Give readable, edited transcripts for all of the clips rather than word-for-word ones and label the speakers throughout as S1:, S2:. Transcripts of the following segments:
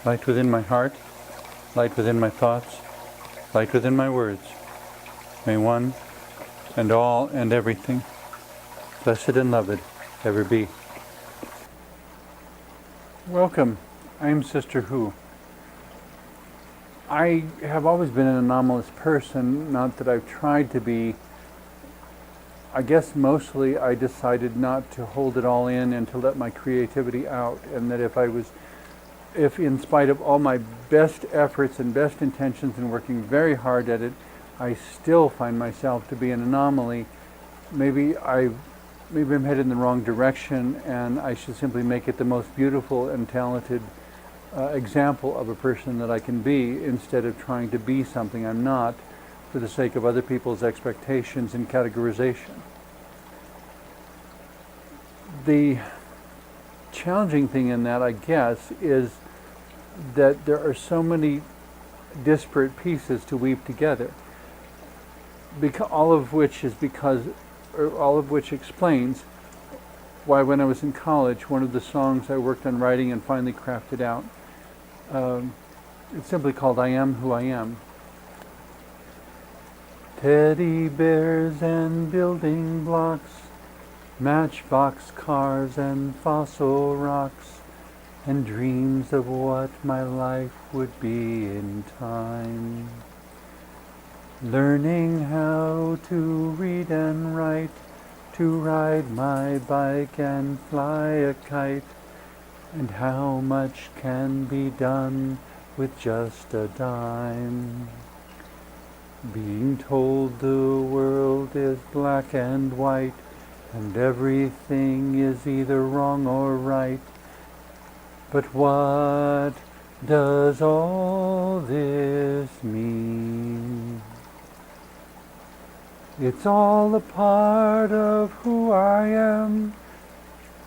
S1: light within my heart, light within my thoughts, light within my words. May one and all and everything, blessed and loved, ever be. Welcome. I'm Sister Who. I have always been an anomalous person, not that I've tried to be. I guess mostly I decided not to hold it all in and to let my creativity out, and that if in spite of all my best efforts and best intentions and working very hard at it, I still find myself to be an anomaly, maybe I'm headed in the wrong direction, and I should simply make it the most beautiful and talented example of a person that I can be, instead of trying to be something I'm not for the sake of other people's expectations and categorization. The challenging thing in that, I guess, is that there are so many disparate pieces to weave together, all of which explains why when I was in college, one of the songs I worked on writing and finally crafted out, it's simply called I Am Who I Am. Teddy bears and building blocks, matchbox cars and fossil rocks, and dreams of what my life would be in time. Learning how to read and write, to ride my bike and fly a kite, and how much can be done with just a dime. Being told the world is black and white, and everything is either wrong or right. But what does all this mean? It's all a part of who I am,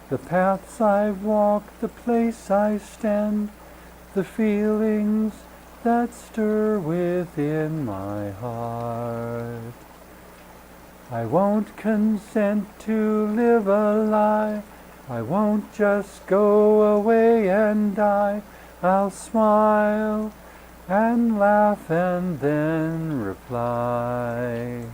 S1: the paths I've walked, the place I stand, the feelings that stir within my heart. I won't consent to live a lie. I won't just go away and die. I'll smile and laugh and then reply.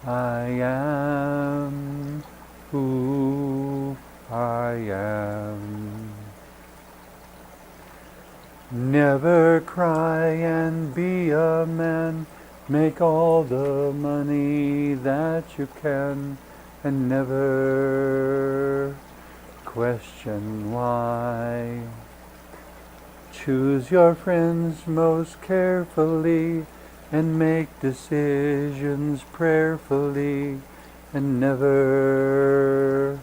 S1: I am who I am. Never cry and be a man. Make all the money that you can, and never question why. Choose your friends most carefully, and make decisions prayerfully, and never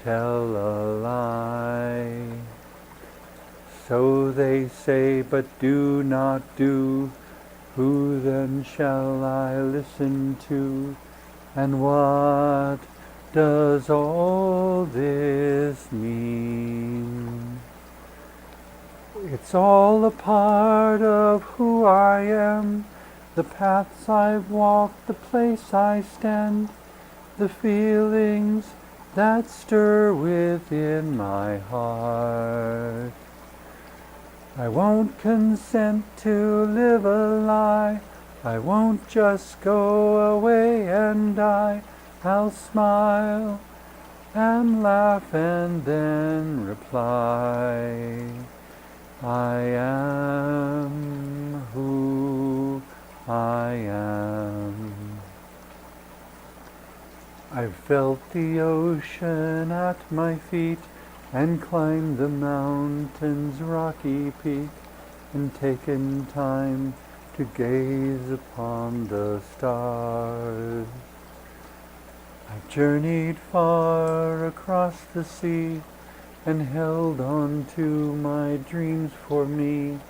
S1: tell a lie. So they say, but do not do. Who then shall I listen to? And what does all this mean? It's all a part of who I am, the paths I've walked, the place I stand, the feelings that stir within my heart. I won't consent to live a lie. I won't just go away and die. I'll smile and laugh and then reply. I am who I am. I've felt the ocean at my feet, and climbed the mountain's rocky peak, and taken time to gaze upon the stars. I've journeyed far across the sea, and held on to my dreams for me,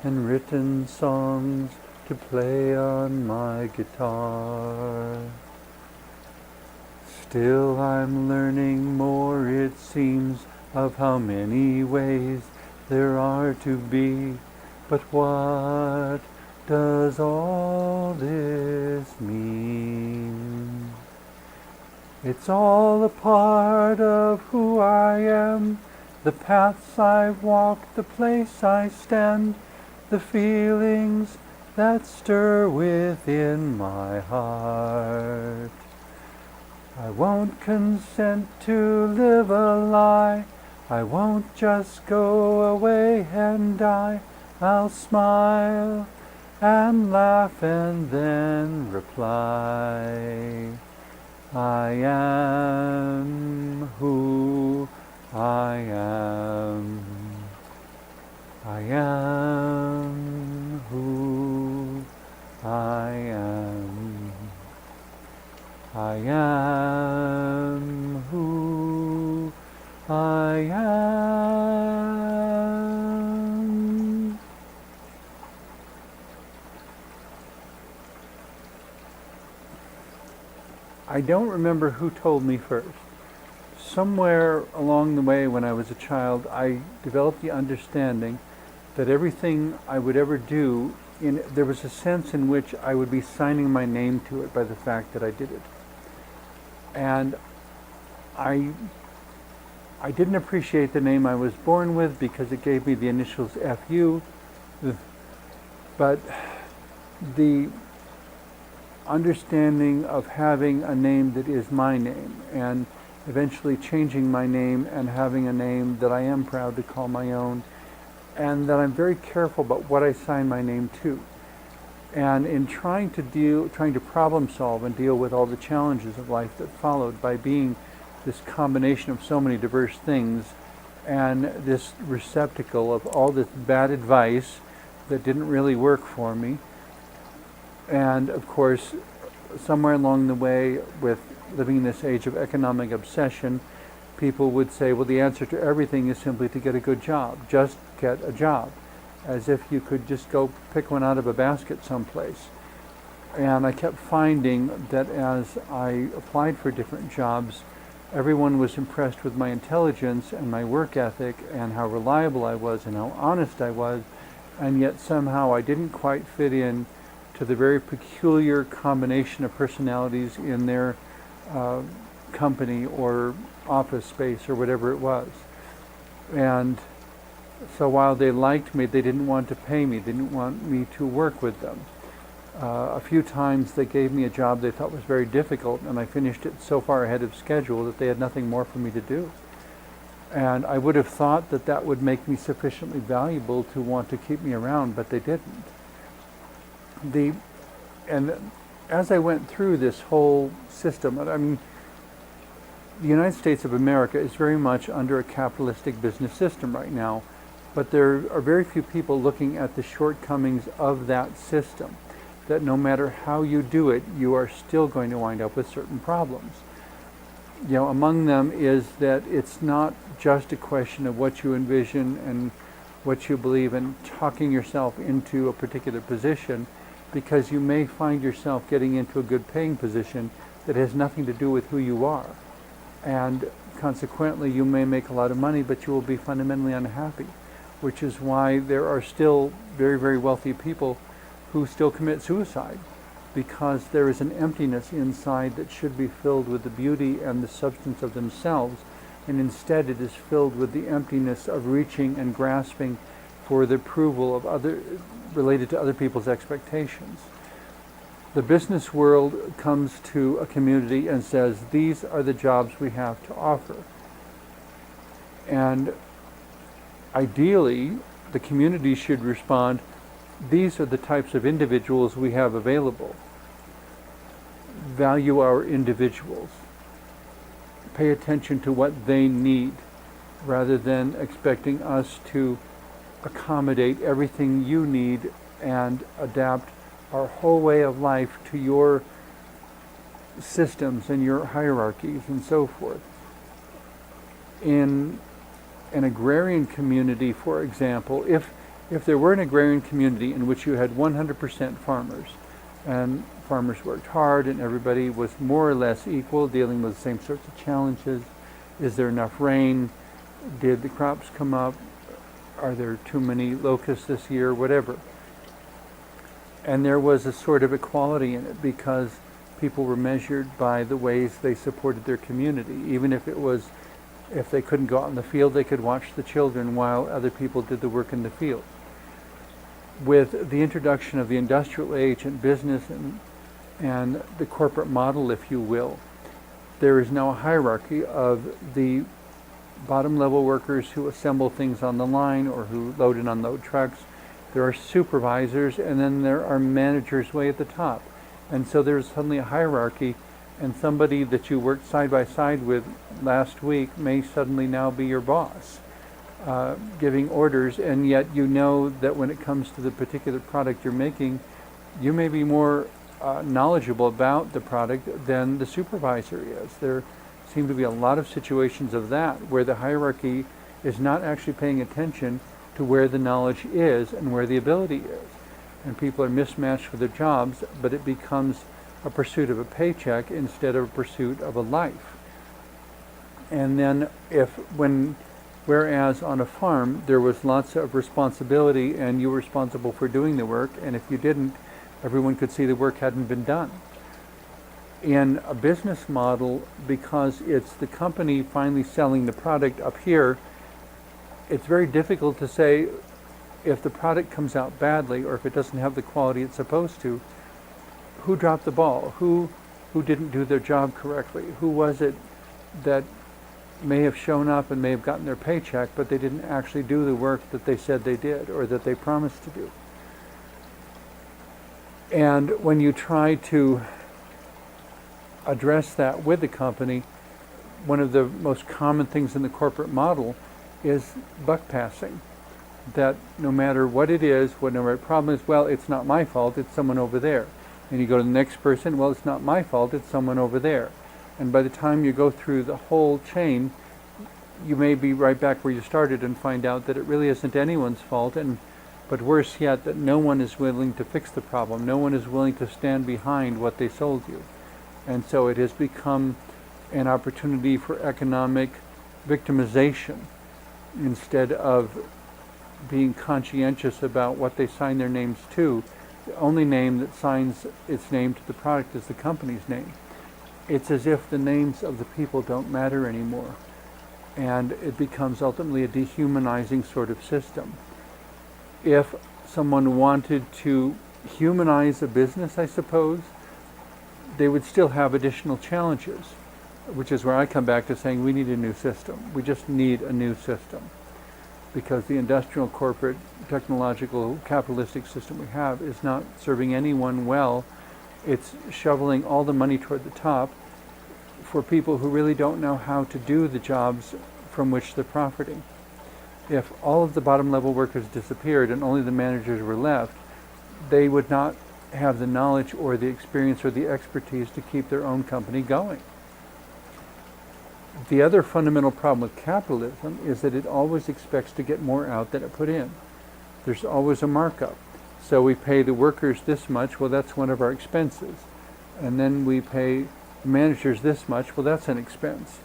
S1: and written songs to play on my guitar. Still I'm learning more, it seems, of how many ways there are to be. But what does all this mean? It's all a part of who I am, the paths I walk, the place I stand, the feelings that stir within my heart. I won't consent to live a lie. I won't just go away and die. I'll smile and laugh and then reply. I am who I am. I am who I am. I am who I am. I don't remember who told me first. Somewhere along the way when I was a child, I developed the understanding that everything I would ever do, there was a sense in which I would be signing my name to it by the fact that I did it. And I didn't appreciate the name I was born with because it gave me the initials FU, but the understanding of having a name that is my name and eventually changing my name and having a name that I am proud to call my own, and that I'm very careful about what I sign my name to. And in trying to problem solve and deal with all the challenges of life that followed by being this combination of so many diverse things and this receptacle of all this bad advice that didn't really work for me. And of course, somewhere along the way, with living in this age of economic obsession, people would say, well, the answer to everything is simply to get a good job. Just get a job. As if you could just go pick one out of a basket someplace. And I kept finding that as I applied for different jobs, everyone was impressed with my intelligence and my work ethic and how reliable I was and how honest I was, and yet somehow I didn't quite fit in to the very peculiar combination of personalities in their company or office space or whatever it was. And so while they liked me, they didn't want to pay me. They didn't want me to work with them. A few times they gave me a job they thought was very difficult, and I finished it so far ahead of schedule that they had nothing more for me to do. And I would have thought that that would make me sufficiently valuable to want to keep me around, but they didn't. And as I went through this whole system, I mean, the United States of America is very much under a capitalistic business system right now, but there are very few people looking at the shortcomings of that system, that no matter how you do it, you are still going to wind up with certain problems. You know, among them is that it's not just a question of what you envision and what you believe in, talking yourself into a particular position, because you may find yourself getting into a good paying position that has nothing to do with who you are. And consequently, you may make a lot of money, but you will be fundamentally unhappy, which is why there are still very, very wealthy people who still commit suicide, because there is an emptiness inside that should be filled with the beauty and the substance of themselves, and instead it is filled with the emptiness of reaching and grasping for the approval of related to other people's expectations. The business world comes to a community and says, these are the jobs we have to offer. And ideally, the community should respond, these are the types of individuals we have available. Value our individuals. Pay attention to what they need, rather than expecting us to accommodate everything you need and adapt our whole way of life to your systems and your hierarchies and so forth. In an agrarian community, for example, if there were an agrarian community in which you had 100% farmers, and farmers worked hard and everybody was more or less equal, dealing with the same sorts of challenges, is there enough rain? Did the crops come up? Are there too many locusts this year? Whatever. And there was a sort of equality in it because people were measured by the ways they supported their community, even if it was If they couldn't go out in the field, they could watch the children while other people did the work in the field. With the introduction of the industrial age and business and the corporate model, if you will, there is now a hierarchy of the bottom level workers who assemble things on the line or who load and unload trucks. There are supervisors, and then there are managers way at the top. And so there's suddenly a hierarchy, and somebody that you worked side by side with last week may suddenly now be your boss, giving orders, and yet you know that when it comes to the particular product you're making, you may be more knowledgeable about the product than the supervisor is. There seem to be a lot of situations of that where the hierarchy is not actually paying attention to where the knowledge is and where the ability is. And people are mismatched for their jobs, but it becomes a pursuit of a paycheck instead of a pursuit of a life. And then whereas on a farm there was lots of responsibility and you were responsible for doing the work, and if you didn't, everyone could see the work hadn't been done. In a business model, because it's the company finally selling the product up here, it's very difficult to say if the product comes out badly or if it doesn't have the quality it's supposed to, who dropped the ball, who didn't do their job correctly, who was it that may have shown up and may have gotten their paycheck, but they didn't actually do the work that they said they did or that they promised to do. And when you try to address that with the company, one of the most common things in the corporate model is buck passing. That no matter what it is, whatever the problem is, well, it's not my fault, it's someone over there. And you go to the next person, well, it's not my fault, it's someone over there. And by the time you go through the whole chain, you may be right back where you started and find out that it really isn't anyone's fault, but worse yet, that no one is willing to fix the problem. No one is willing to stand behind what they sold you. And so it has become an opportunity for economic victimization instead of being conscientious about what they sign their names to. The only name that signs its name to the product is the company's name. It's as if the names of the people don't matter anymore. And it becomes ultimately a dehumanizing sort of system. If someone wanted to humanize a business, I suppose, they would still have additional challenges, which is where I come back to saying we need a new system. We just need a new system. Because the industrial, corporate, technological, capitalistic system we have is not serving anyone well. It's shoveling all the money toward the top for people who really don't know how to do the jobs from which they're profiting. If all of the bottom level workers disappeared and only the managers were left, they would not have the knowledge or the experience or the expertise to keep their own company going. The other fundamental problem with capitalism is that it always expects to get more out than it put in. There's always a markup. So we pay the workers this much, well, that's one of our expenses. And then we pay managers this much, well, that's an expense.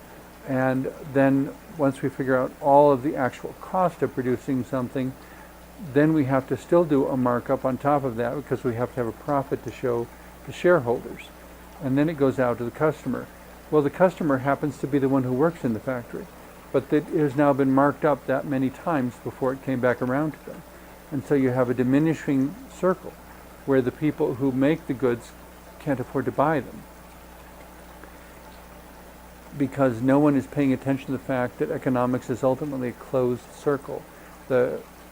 S1: And then once we figure out all of the actual cost of producing something, then we have to still do a markup on top of that because we have to have a profit to show the shareholders. And then it goes out to the customer. Well, the customer happens to be the one who works in the factory, but it has now been marked up that many times before it came back around to them. And so you have a diminishing circle where the people who make the goods can't afford to buy them because no one is paying attention to the fact that economics is ultimately a closed circle.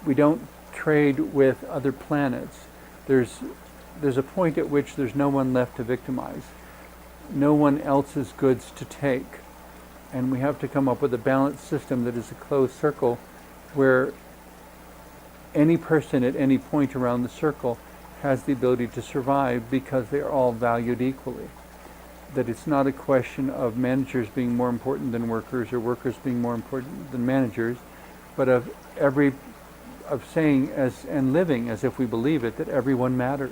S1: We don't trade with other planets. There's a point at which there's no one left to victimize, no one else's goods to take, and we have to come up with a balanced system that is a closed circle where any person at any point around the circle has the ability to survive because they are all valued equally. That it's not a question of managers being more important than workers or workers being more important than managers, but of saying and living as if we believe it, that everyone matters.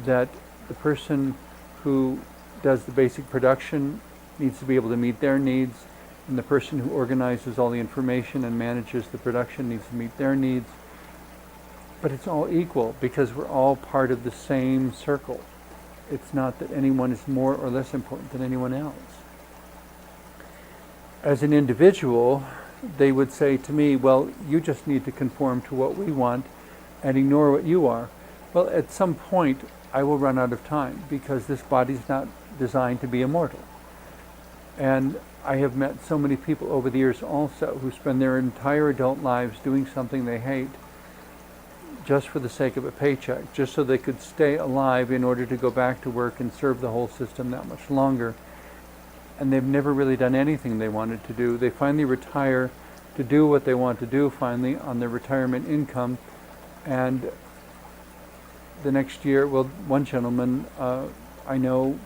S1: That the person who does the basic production needs to be able to meet their needs, and the person who organizes all the information and manages the production needs to meet their needs. But it's all equal because we're all part of the same circle. It's not that anyone is more or less important than anyone else. As an individual, they would say to me, well, you just need to conform to what we want and ignore what you are. Well, at some point, I will run out of time because this body's not designed to be immortal. And I have met so many people over the years also who spend their entire adult lives doing something they hate just for the sake of a paycheck, just so they could stay alive in order to go back to work and serve the whole system that much longer. And they've never really done anything they wanted to do. They finally retire to do what they want to do finally on their retirement income. And the next year, well, one gentleman I know,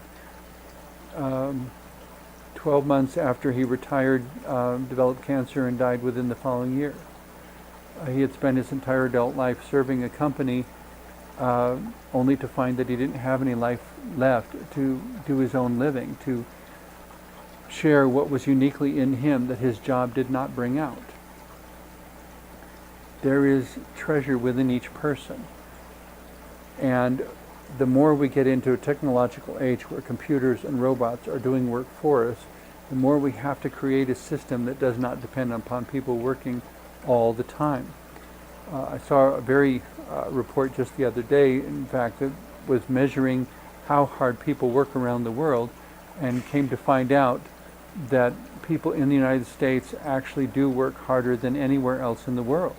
S1: 12 months after he retired, developed cancer and died within the following year. He had spent his entire adult life serving a company, only to find that he didn't have any life left to do his own living, to share what was uniquely in him that his job did not bring out. There is treasure within each person. And the more we get into a technological age where computers and robots are doing work for us, the more we have to create a system that does not depend upon people working all the time. I saw a very report just the other day, in fact, that was measuring how hard people work around the world, and came to find out that people in the United States actually do work harder than anywhere else in the world.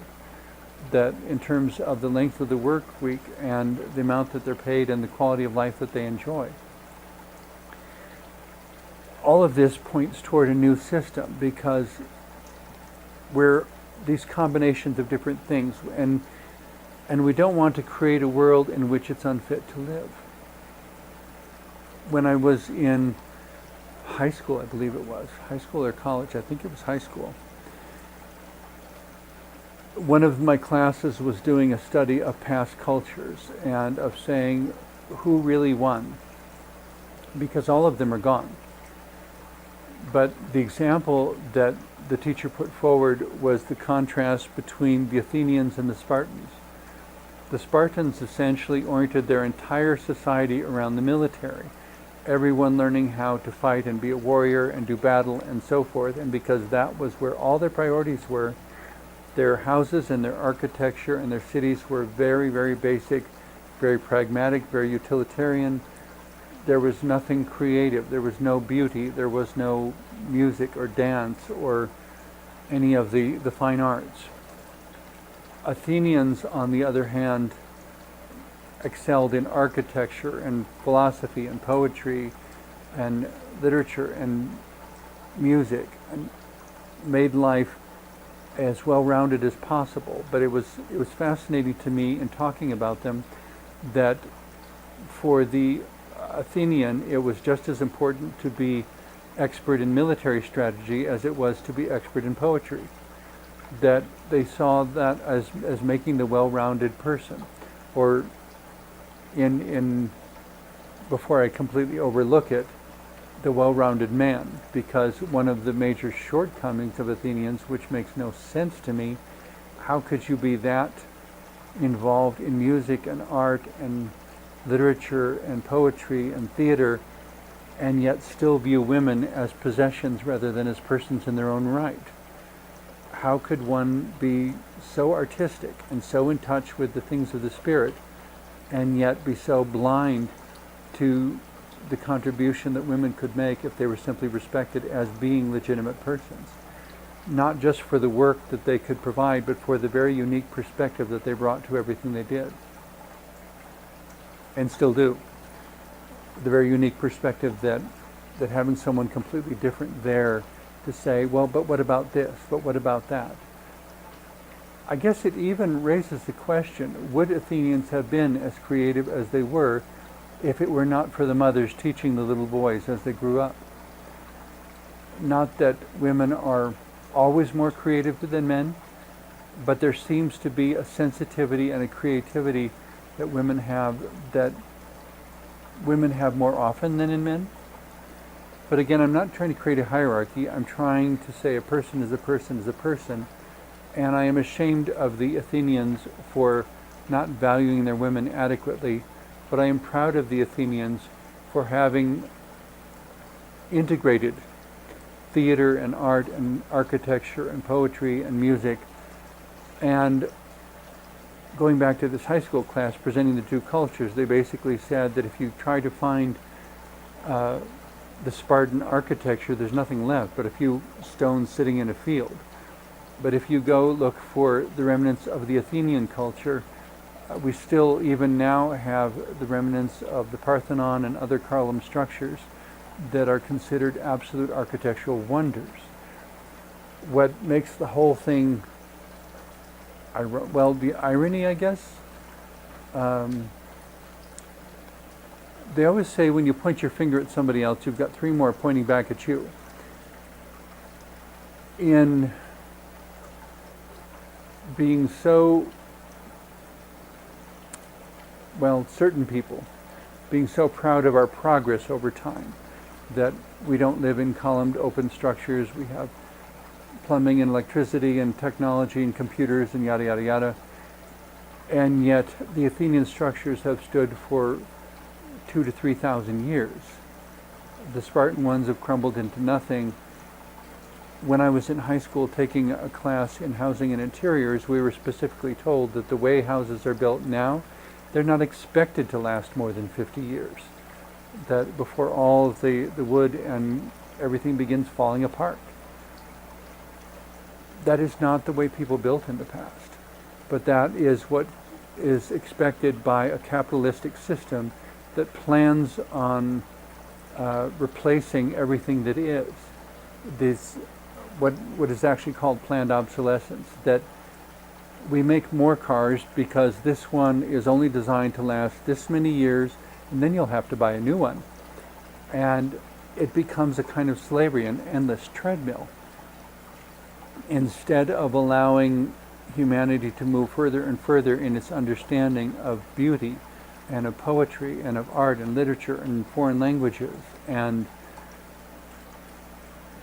S1: That in terms of the length of the work week and the amount that they're paid and the quality of life that they enjoy. All of this points toward a new system, because we're these combinations of different things, and we don't want to create a world in which it's unfit to live. When I was in high school, I believe it was, high school or college, I think it was high school, one of my classes was doing a study of past cultures and of saying who really won, because all of them are gone. But the example that the teacher put forward was the contrast between the Athenians and the Spartans. The Spartans essentially oriented their entire society around the military, everyone learning how to fight and be a warrior and do battle and so forth, and because that was where all their priorities were, their houses and their architecture and their cities were very, very basic, very pragmatic, very utilitarian. There was nothing creative, there was no beauty, there was no music or dance or any of the fine arts. Athenians, on the other hand, excelled in architecture and philosophy and poetry and literature and music, and made life as well-rounded as possible. But it was fascinating to me in talking about them that for the Athenian, it was just as important to be expert in military strategy as it was to be expert in poetry. That they saw that as making the well-rounded person, or in before I completely overlook it, the well-rounded man, because one of the major shortcomings of Athenians, which makes no sense to me, how could you be that involved in music and art and literature and poetry and theater, and yet still view women as possessions rather than as persons in their own right? How could one be so artistic and so in touch with the things of the spirit, and yet be so blind to the contribution that women could make if they were simply respected as being legitimate persons? Not just for the work that they could provide, but for the very unique perspective that they brought to everything they did. And still do. The very unique perspective that having someone completely different there to say, well, but what about this? But what about that? I guess it even raises the question, would Athenians have been as creative as they were if it were not for the mothers teaching the little boys as they grew up? Not that women are always more creative than men, but there seems to be a sensitivity and a creativity that women have more often than in men. But again, I'm not trying to create a hierarchy. I'm trying to say a person is a person is a person. And I am ashamed of the Athenians for not valuing their women adequately, but I am proud of the Athenians for having integrated theater and art and architecture and poetry and music. And going back to this high school class presenting the two cultures, they basically said that if you try to find the Spartan architecture, there's nothing left but a few stones sitting in a field. But if you go look for the remnants of the Athenian culture, we still even now have the remnants of the Parthenon and other column structures that are considered absolute architectural wonders. What makes the whole thing, the irony, I guess, they always say when you point your finger at somebody else, you've got three more pointing back at you. In being so, certain people being so proud of our progress over time, that we don't live in columned open structures, we have plumbing and electricity and technology and computers and yada yada yada, and yet the Athenian structures have stood for 2,000 to 3,000 years. The Spartan ones have crumbled into nothing. When I was in high school taking a class in housing and interiors, we were specifically told that the way houses are built now, they're not expected to last more than 50 years. That before all of the wood and everything begins falling apart. That is not the way people built in the past. But that is what is expected by a capitalistic system that plans on replacing everything that is. What is actually called planned obsolescence, that we make more cars because this one is only designed to last this many years, and then you'll have to buy a new one. And it becomes a kind of slavery, an endless treadmill, instead of allowing humanity to move further and further in its understanding of beauty and of poetry and of art and literature and foreign languages and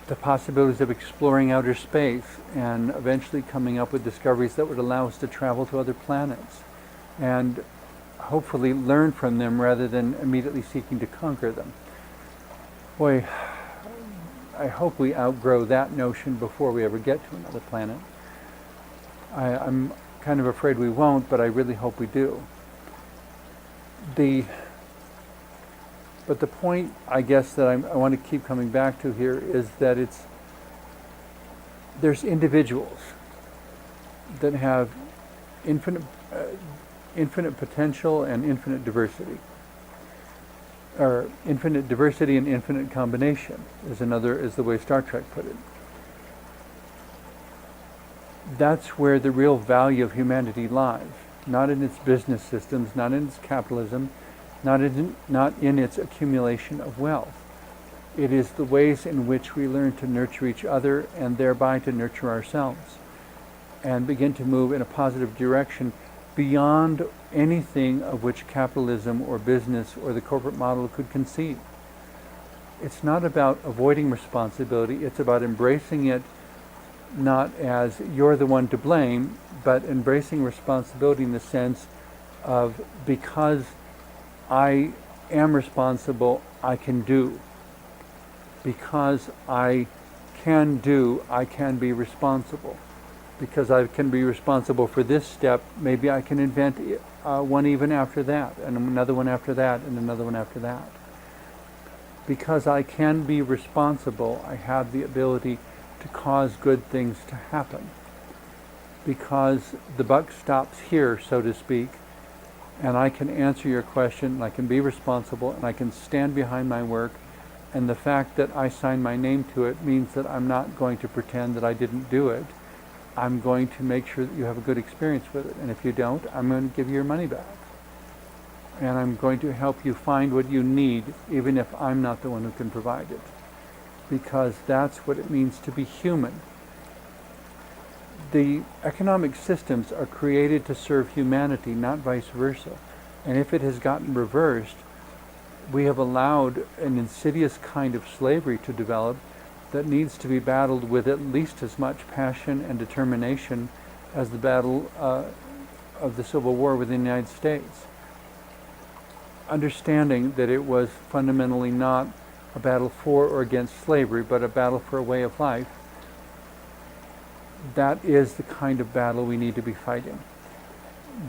S1: the possibilities of exploring outer space and eventually coming up with discoveries that would allow us to travel to other planets and hopefully learn from them rather than immediately seeking to conquer them. Boy, I hope we outgrow that notion before we ever get to another planet. I'm kind of afraid we won't, but I really hope we do. But the point, I guess, that I want to keep coming back to here is that there's individuals that have infinite potential and infinite diversity, or infinite diversity and infinite combination is the way Star Trek put it. That's where the real value of humanity lies, not in its business systems, not in its capitalism, not in its accumulation of wealth. It is the ways in which we learn to nurture each other and thereby to nurture ourselves and begin to move in a positive direction beyond anything of which capitalism or business or the corporate model could conceive. It's not about avoiding responsibility, it's about embracing it not as you're the one to blame, but embracing responsibility in the sense of because I am responsible, I can do. Because I can do, I can be responsible. Because I can be responsible for this step, maybe I can invent one even after that, and another one after that, and another one after that. Because I can be responsible, I have the ability to cause good things to happen. Because the buck stops here, so to speak, and I can answer your question, and I can be responsible, and I can stand behind my work, and the fact that I sign my name to it means that I'm not going to pretend that I didn't do it. I'm going to make sure that you have a good experience with it, and if you don't, I'm going to give you your money back. And I'm going to help you find what you need, even if I'm not the one who can provide it. Because that's what it means to be human. The economic systems are created to serve humanity, not vice versa. And if it has gotten reversed, we have allowed an insidious kind of slavery to develop that needs to be battled with at least as much passion and determination as the battle of the Civil War within the United States. Understanding that it was fundamentally not a battle for or against slavery, but a battle for a way of life, that is the kind of battle we need to be fighting.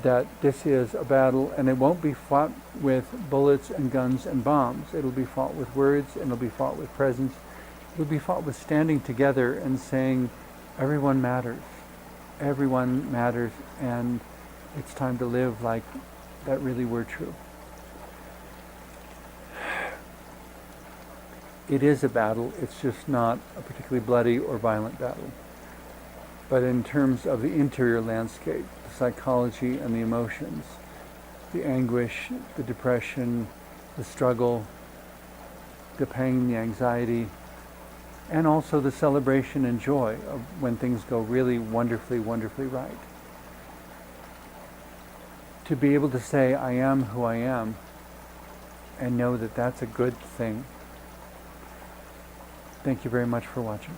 S1: That this is a battle, and it won't be fought with bullets and guns and bombs. It'll be fought with words, and it'll be fought with presence. It'll be fought with standing together and saying, everyone matters. Everyone matters, and it's time to live like that really were true. It is a battle. It's just not a particularly bloody or violent battle. But in terms of the interior landscape, the psychology and the emotions, the anguish, the depression, the struggle, the pain, the anxiety, and also the celebration and joy of when things go really wonderfully, wonderfully right. To be able to say, I am who I am, and know that that's a good thing. Thank you very much for watching.